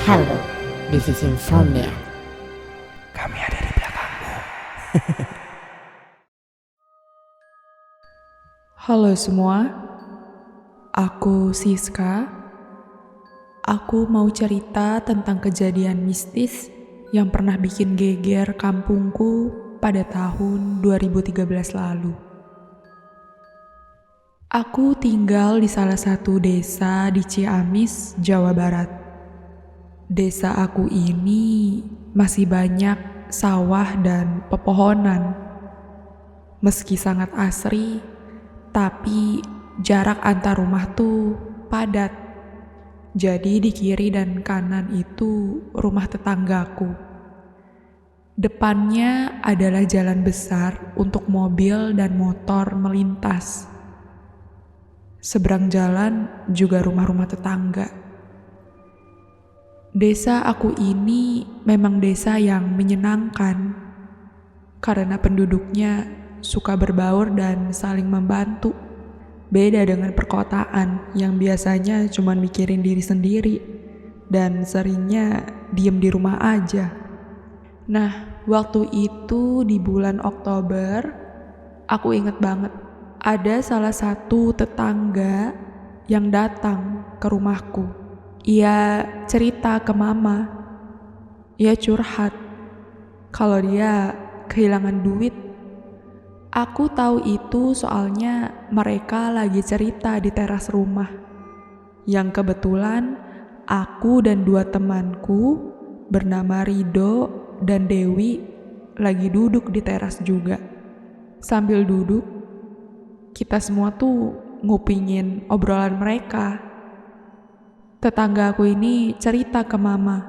Halo, this is Insomnia. Kami ada di belakangmu. Halo semua, aku Siska. Aku mau cerita tentang kejadian mistis yang pernah bikin geger kampungku pada tahun 2013 lalu. Aku tinggal di salah satu desa di Ciamis, Jawa Barat. Desa aku ini masih banyak sawah dan pepohonan. Meski sangat asri, tapi jarak antar rumah tuh padat. Jadi di kiri dan kanan itu rumah tetanggaku. Depannya adalah jalan besar untuk mobil dan motor melintas. Seberang jalan juga rumah-rumah tetangga. Desa aku ini memang desa yang menyenangkan karena penduduknya suka berbaur dan saling membantu. Beda dengan perkotaan yang biasanya cuma mikirin diri sendiri dan seringnya diem di rumah aja. Nah, waktu itu di bulan Oktober, aku inget banget ada salah satu tetangga yang datang ke rumahku. Ia cerita ke mama, ia curhat kalau dia kehilangan duit. Aku tahu itu soalnya mereka lagi cerita di teras rumah. Yang kebetulan aku dan dua temanku bernama Rido dan Dewi lagi duduk di teras juga. Sambil duduk, kita semua tuh ngupingin obrolan mereka. Tetangga aku ini cerita ke mama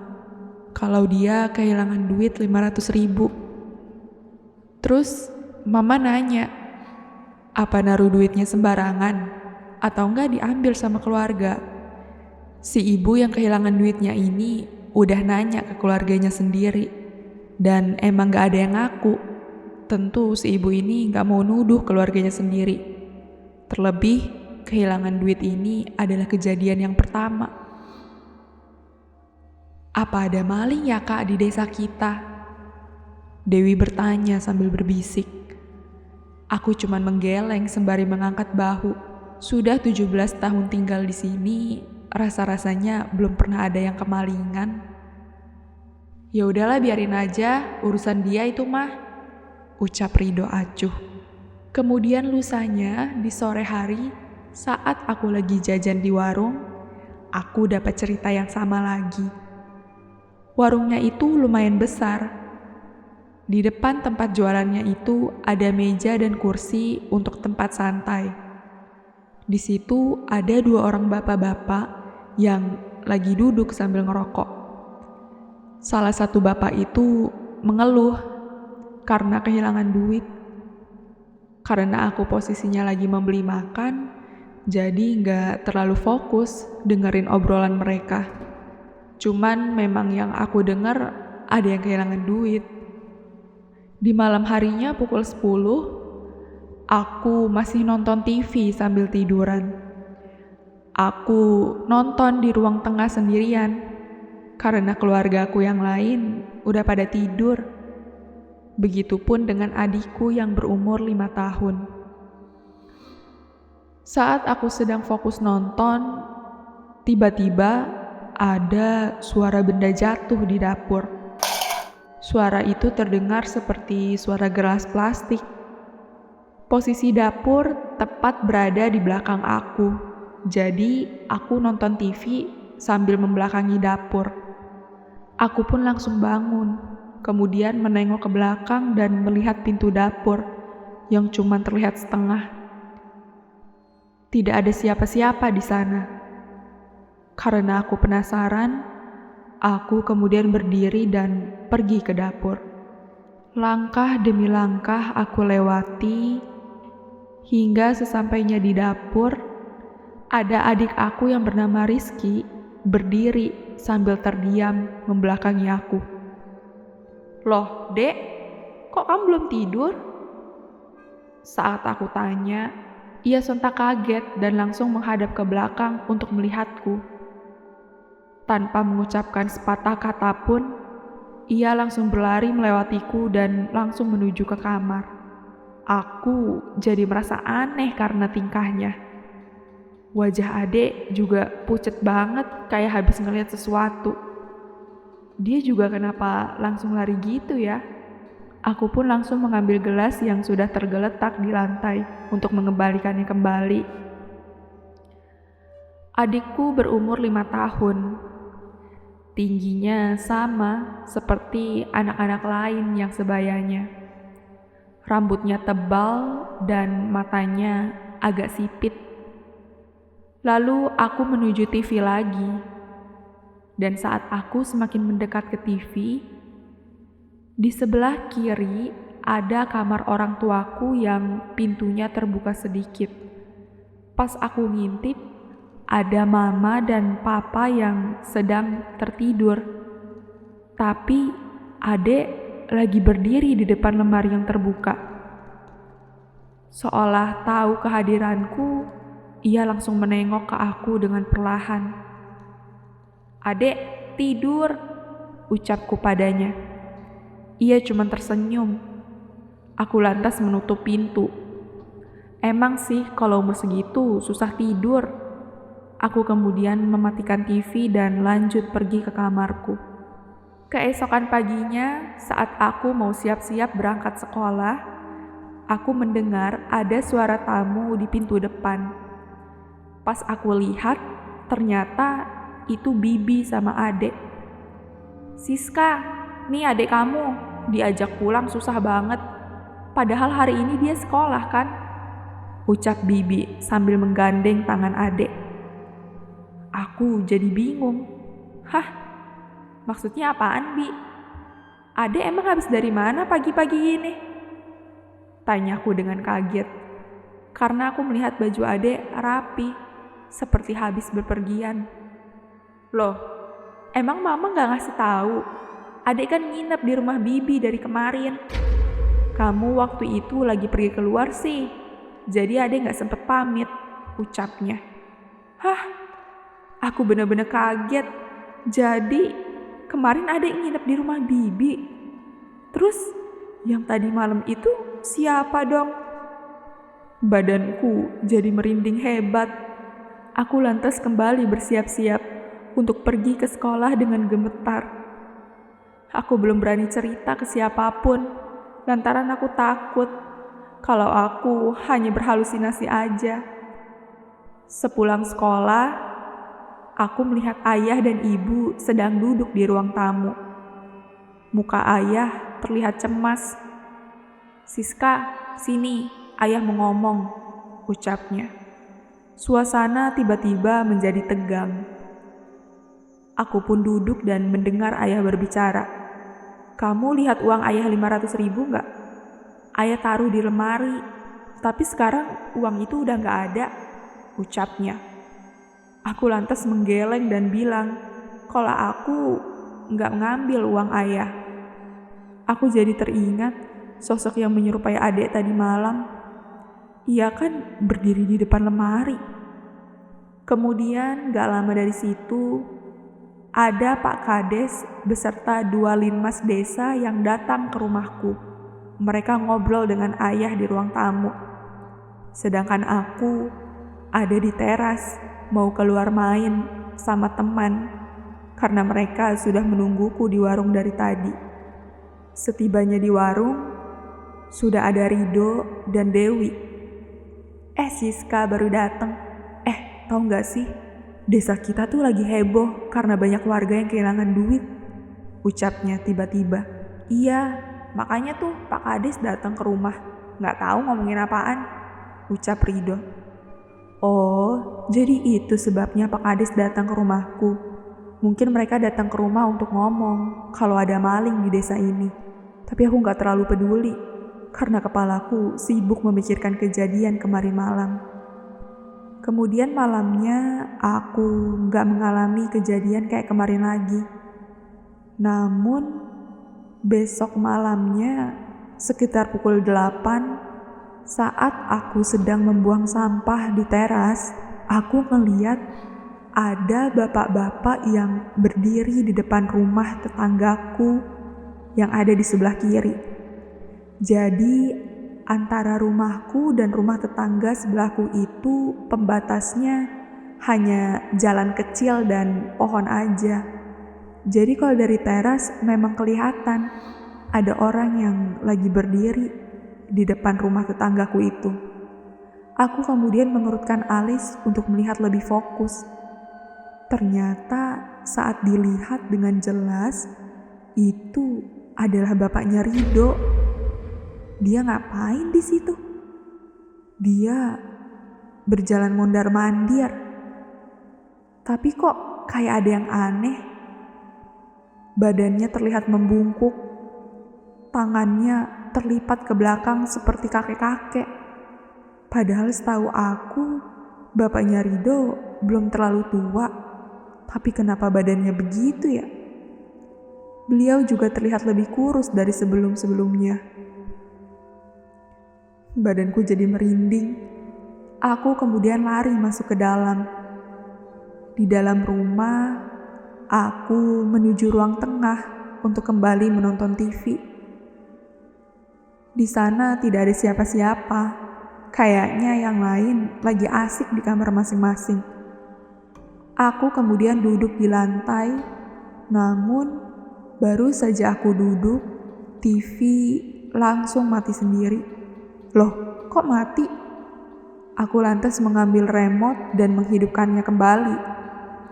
kalau dia kehilangan duit 500.000. Terus mama nanya, apa naruh duitnya sembarangan atau enggak diambil sama keluarga? Si ibu yang kehilangan duitnya ini udah nanya ke keluarganya sendiri dan emang gak ada yang ngaku. Tentu si ibu ini gak mau nuduh keluarganya sendiri. Terlebih kehilangan duit ini adalah kejadian yang pertama. Apa ada maling ya kak di desa kita? Dewi bertanya sambil berbisik. Aku cuman menggeleng sembari mengangkat bahu. Sudah 17 tahun tinggal di sini, rasa-rasanya belum pernah ada yang kemalingan. Ya udahlah biarin aja, urusan dia itu mah, ucap Rido acuh. Kemudian lusanya di sore hari, saat aku lagi jajan di warung, aku dapat cerita yang sama lagi. Warungnya itu lumayan besar. Di depan tempat jualannya itu ada meja dan kursi untuk tempat santai. Di situ ada dua orang bapak-bapak yang lagi duduk sambil ngerokok. Salah satu bapak itu mengeluh karena kehilangan duit. Karena aku posisinya lagi membeli makan, jadi gak terlalu fokus dengerin obrolan mereka. Cuman memang yang aku denger ada yang kehilangan duit. Di malam harinya pukul 10, aku masih nonton TV sambil tiduran. Aku nonton di ruang tengah sendirian, karena keluargaku yang lain udah pada tidur. Begitupun dengan adikku yang berumur 5 tahun. Saat aku sedang fokus nonton, tiba-tiba ada suara benda jatuh di dapur. Suara itu terdengar seperti suara gelas plastik. Posisi dapur tepat berada di belakang aku. Jadi aku nonton TV sambil membelakangi dapur. Aku pun langsung bangun, kemudian menengok ke belakang dan melihat pintu dapur yang cuma terlihat setengah. Tidak ada siapa-siapa di sana. Karena aku penasaran, aku kemudian berdiri dan pergi ke dapur. Langkah demi langkah aku lewati, hingga sesampainya di dapur, ada adik aku yang bernama Rizky berdiri sambil terdiam membelakangi aku. Loh, Dek, kok kamu belum tidur? Saat aku tanya, ia sontak kaget dan langsung menghadap ke belakang untuk melihatku. Tanpa mengucapkan sepatah kata pun, ia langsung berlari melewatiku dan langsung menuju ke kamar. Aku jadi merasa aneh karena tingkahnya. Wajah adek juga pucet banget kayak habis ngeliat sesuatu. Dia juga kenapa langsung lari gitu ya? Aku pun langsung mengambil gelas yang sudah tergeletak di lantai untuk mengembalikannya kembali. Adikku berumur 5 tahun. Tingginya sama seperti anak-anak lain yang sebayanya. Rambutnya tebal dan matanya agak sipit. Lalu aku menuju TV lagi. Dan saat aku semakin mendekat ke TV, di sebelah kiri ada kamar orang tuaku yang pintunya terbuka sedikit. Pas aku ngintip, ada mama dan papa yang sedang tertidur. Tapi adek lagi berdiri di depan lemari yang terbuka. Seolah tahu kehadiranku, ia langsung menengok ke aku dengan perlahan. "Adek, tidur," ucapku padanya. Ia cuma tersenyum. Aku lantas menutup pintu. Emang sih kalau umur segitu susah tidur. Aku kemudian mematikan TV dan lanjut pergi ke kamarku. Keesokan paginya, saat aku mau siap-siap berangkat sekolah, aku mendengar ada suara tamu di pintu depan. Pas aku lihat, ternyata itu Bibi sama adek. "Siska, nih adek kamu, diajak pulang susah banget. Padahal hari ini dia sekolah kan?" ucap Bibi sambil menggandeng tangan adek. Aku jadi bingung. "Hah? Maksudnya apaan, Bi? Adek emang habis dari mana pagi-pagi gini?" tanyaku dengan kaget. Karena aku melihat baju adek rapi, seperti habis bepergian. "Loh, emang mama gak ngasih tahu? Adek kan nginep di rumah Bibi dari kemarin. Kamu waktu itu lagi pergi keluar sih, jadi adek gak sempet pamit," ucapnya. "Hah?" Aku benar-benar kaget. Jadi, kemarin adek nginep di rumah Bibi. Terus, yang tadi malam itu siapa dong? Badanku jadi merinding hebat. Aku lantas kembali bersiap-siap untuk pergi ke sekolah dengan gemetar. Aku belum berani cerita ke siapapun, lantaran aku takut kalau aku hanya berhalusinasi aja. Sepulang sekolah, aku melihat ayah dan ibu sedang duduk di ruang tamu. Muka ayah terlihat cemas. "Siska, sini, ayah mau ngomong," ucapnya. Suasana tiba-tiba menjadi tegang. Aku pun duduk dan mendengar ayah berbicara. "Kamu lihat uang ayah 500.000 gak? Ayah taruh di lemari, tapi sekarang uang itu udah gak ada," ucapnya. Aku lantas menggeleng dan bilang kalau aku gak ngambil uang ayah. Aku jadi teringat sosok yang menyerupai adek tadi malam. Ia kan berdiri di depan lemari. Kemudian gak lama dari situ, ada Pak Kades beserta 2 linmas desa yang datang ke rumahku. Mereka ngobrol dengan ayah di ruang tamu. Sedangkan aku ada di teras, mau keluar main sama teman, karena mereka sudah menungguku di warung dari tadi. Setibanya di warung, sudah ada Rido dan Dewi. Siska baru datang. Tahu gak sih, desa kita tuh lagi heboh karena banyak warga yang kehilangan duit, ucapnya tiba-tiba. "Iya, makanya tuh Pak Kades datang ke rumah. Gak tahu ngomongin apaan," ucap Rido. "Oh, jadi itu sebabnya Pak Kades datang ke rumahku. Mungkin mereka datang ke rumah untuk ngomong kalau ada maling di desa ini. Tapi aku gak terlalu peduli, karena kepalaku sibuk memikirkan kejadian kemarin malam." Kemudian malamnya aku gak mengalami kejadian kayak kemarin lagi. Namun besok malamnya sekitar pukul 8, saat aku sedang membuang sampah di teras, aku ngeliat ada bapak-bapak yang berdiri di depan rumah tetanggaku yang ada di sebelah kiri. Jadi antara rumahku dan rumah tetangga sebelahku itu pembatasnya hanya jalan kecil dan pohon aja. Jadi kalau dari teras memang kelihatan ada orang yang lagi berdiri di depan rumah tetanggaku itu. Aku kemudian mengerutkan alis untuk melihat lebih fokus. Ternyata saat dilihat dengan jelas, itu adalah bapaknya Rido. Dia ngapain di situ? Dia berjalan mondar-mandir. Tapi kok kayak ada yang aneh. Badannya terlihat membungkuk. Tangannya terlipat ke belakang seperti kakek-kakek. Padahal setahu aku, bapaknya Rido belum terlalu tua. Tapi kenapa badannya begitu ya? Beliau juga terlihat lebih kurus dari sebelum-sebelumnya. Badanku jadi merinding. Aku kemudian lari masuk ke dalam. Di dalam rumah, aku menuju ruang tengah untuk kembali menonton TV. Di sana tidak ada siapa-siapa. Kayaknya yang lain lagi asik di kamar masing-masing. Aku kemudian duduk di lantai, namun baru saja aku duduk, TV langsung mati sendiri. Loh, kok mati? Aku lantas mengambil remote dan menghidupkannya kembali.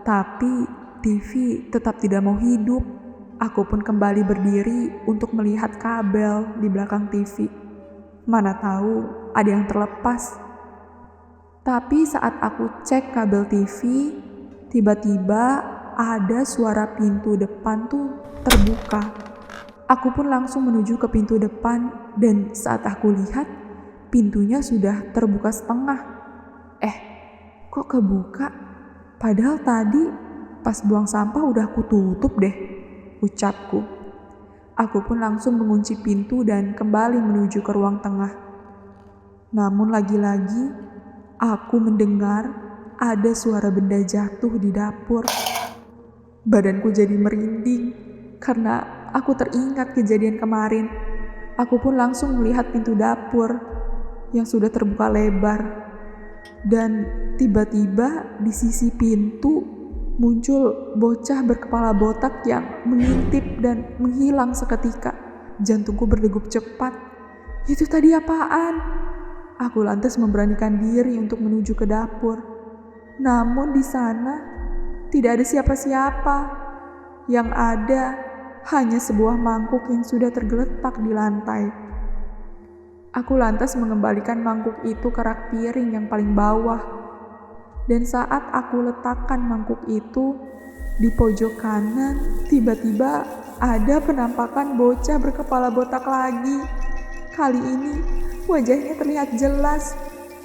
Tapi TV tetap tidak mau hidup. Aku pun kembali berdiri untuk melihat kabel di belakang TV. Mana tahu ada yang terlepas. Tapi saat aku cek kabel TV, tiba-tiba ada suara pintu depan tuh terbuka. Aku pun langsung menuju ke pintu depan dan saat aku lihat, pintunya sudah terbuka setengah. Kok kebuka? Padahal tadi pas buang sampah udah aku tutup deh, ucapku. Aku pun langsung mengunci pintu dan kembali menuju ke ruang tengah. Namun lagi-lagi, aku mendengar ada suara benda jatuh di dapur. Badanku jadi merinding karena aku teringat kejadian kemarin. Aku pun langsung melihat pintu dapur yang sudah terbuka lebar. Dan tiba-tiba di sisi pintu muncul bocah berkepala botak yang mengintip dan menghilang seketika. Jantungku berdegup cepat. Itu tadi apaan? Aku lantas memberanikan diri untuk menuju ke dapur. Namun di sana tidak ada siapa-siapa. Yang ada hanya sebuah mangkuk yang sudah tergeletak di lantai. Aku lantas mengembalikan mangkuk itu ke rak piring yang paling bawah. Dan saat aku letakkan mangkuk itu di pojok kanan, tiba-tiba ada penampakan bocah berkepala botak lagi. Kali ini wajahnya terlihat jelas,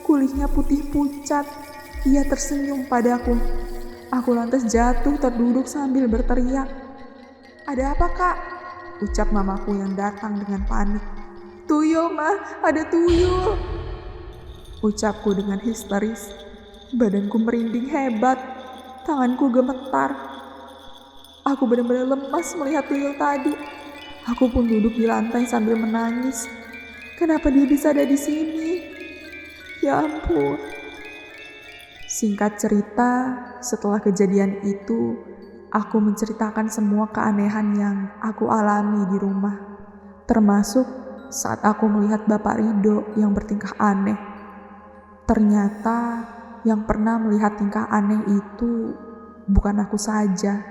kulitnya putih pucat. Ia tersenyum padaku. Aku lantas jatuh terduduk sambil berteriak. "Ada apa, Kak?" ucap mamaku yang datang dengan panik. "Tuyul, Mah, ada tuyul," ucapku dengan histeris. Badanku merinding hebat, tanganku gemetar. Aku benar-benar lemas melihat tuyul tadi. Aku pun duduk di lantai sambil menangis. Kenapa dia bisa ada di sini? Ya ampun. Singkat cerita, setelah kejadian itu, aku menceritakan semua keanehan yang aku alami di rumah, termasuk saat aku melihat Bapak Rido yang bertingkah aneh. Ternyata yang pernah melihat tingkah aneh itu bukan aku saja,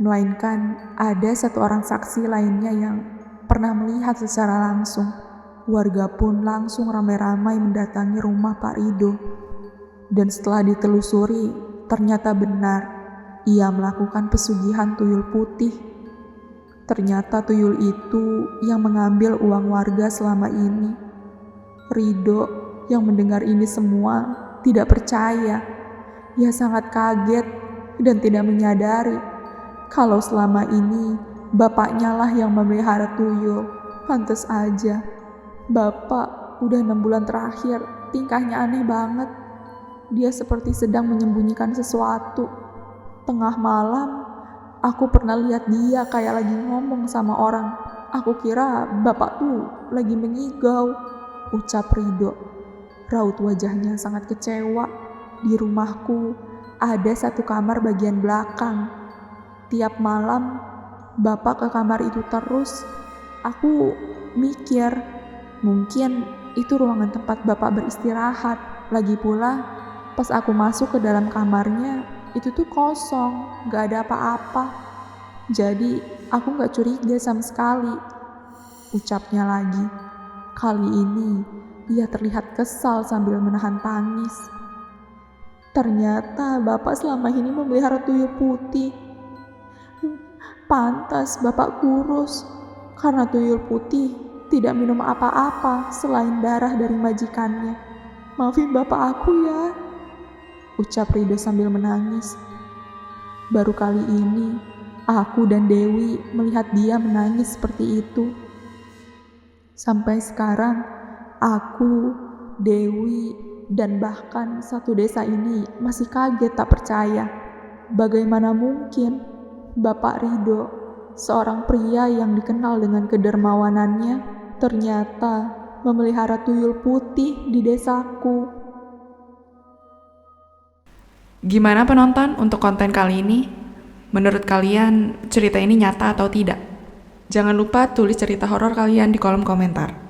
melainkan ada satu orang saksi lainnya yang pernah melihat secara langsung. Warga pun langsung ramai-ramai mendatangi rumah Pak Rido. Dan setelah ditelusuri, ternyata benar ia melakukan pesugihan tuyul putih. Ternyata tuyul itu yang mengambil uang warga selama ini. Rido yang mendengar ini semua tidak percaya. Ia sangat kaget dan tidak menyadari kalau selama ini bapaknya lah yang memelihara tuyul. Pantes aja, Bapak udah 6 bulan terakhir tingkahnya aneh banget. Dia seperti sedang menyembunyikan sesuatu. Tengah malam, aku pernah lihat dia kayak lagi ngomong sama orang. Aku kira bapak tuh lagi mengigau, ucap Rido. Raut wajahnya sangat kecewa. Di rumahku ada satu kamar bagian belakang. Tiap malam, bapak ke kamar itu terus. Aku mikir, mungkin itu ruangan tempat bapak beristirahat. Lagi pula, pas aku masuk ke dalam kamarnya, itu tuh kosong, gak ada apa-apa. Jadi, aku gak curiga sama sekali. Ucapnya lagi. Kali ini, ia terlihat kesal sambil menahan tangis. Ternyata bapak selama ini memelihara tuyul putih. Pantas bapak kurus, karena tuyul putih tidak minum apa-apa selain darah dari majikannya. Maafin bapak aku ya, ucap Rido sambil menangis. Baru kali ini, aku dan Dewi melihat dia menangis seperti itu. Sampai sekarang, aku, Dewi, dan bahkan satu desa ini masih kaget tak percaya. Bagaimana mungkin Bapak Rido, seorang pria yang dikenal dengan kedermawanannya, ternyata memelihara tuyul putih di desaku. Gimana penonton untuk konten kali ini? Menurut kalian cerita ini nyata atau tidak? Jangan lupa tulis cerita horor kalian di kolom komentar.